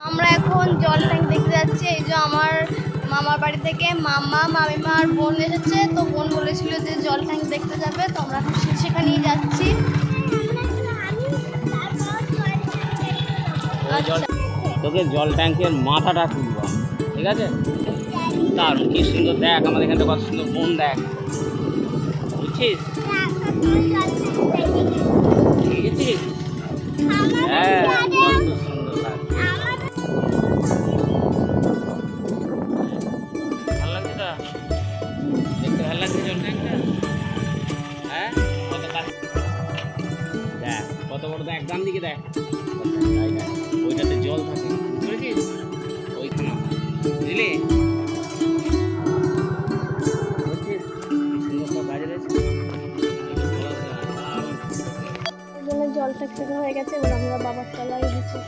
আমরা এখন জল ট্যাঙ্ক দেখতে যাচ্ছি। এই যে আমার মামার বাড়ি থেকে মামা মামিমা আর বোন এসেছে, তো বোন বলেছিল যে জল ট্যাঙ্ক দেখতে যাবে, তো আমরা সেখানেই যাচ্ছি। তোকে জল ট্যাঙ্কের মাথাটা খুলব, ঠিক আছে? তার কি সুন্দর দেখ, আমাদের এখানে কত সুন্দর বোন দেখ, বুঝছিস? বুঝেছিস? হ্যাঁ, কত বড় দেখ, ডান দিকে দেখ, ওইটাতে জল থাকে, বুঝেছিস? ওইখানে বুঝলি? জল ট্যাঙ্ক হয়ে গেছে, এবার আমরা বাবার তলায় দিচ্ছি।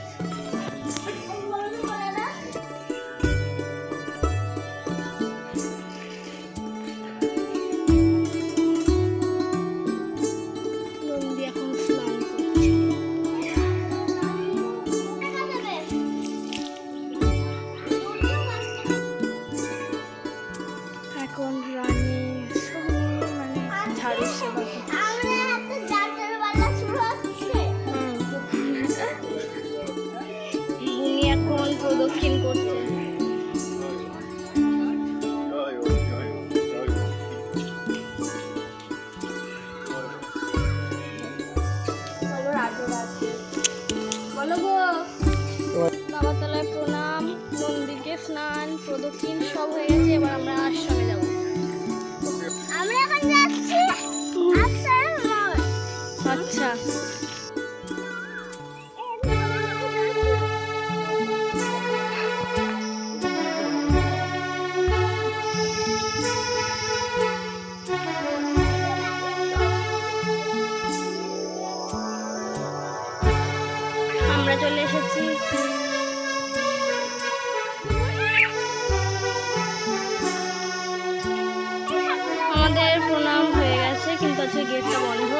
এখন রানী মানে ঝাড়ুর সেবা উনি এখন প্রদক্ষিণ করছে। বলো গো, বাবার তলায় প্রণাম, মন্দিরকে স্নান প্রদক্ষিণ সব হয়ে গেছে, এবার আমরা আশ্রমে যাব। আমরা এখন যাচ্ছি আশ্রমে। আচ্ছা, আমরা চলে এসেছি। আমাদের প্রণাম হয়ে গেছে, কিন্তু আজকে গেটটা বন্ধ।